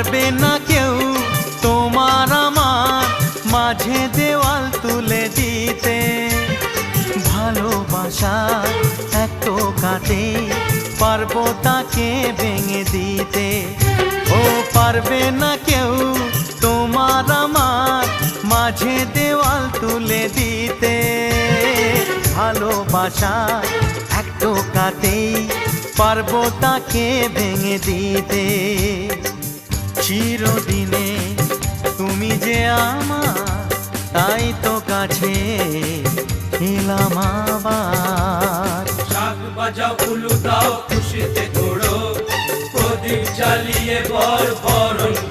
পারবে না কেউ তোমার আমার মাঝে দেওয়াল তুলে দিতে। ভালোবাসা এক টোকাতে পারবো তাকে ভেঙে দিতে। ও পারবে না কেউ তোমার আমার মাঝে দেওয়াল তুলে দিতে। ভালোবাসা এক টোকাতেই পারবো তাকে ভেঙে দিতে। চিরদিনে তুমি যে আমার, তাই তো কাছে এলাম আবার। শাক বাজাও উলু দাও খুশিতে ঘোড়ো, প্রদীপ জ্বালিয়ে বরণ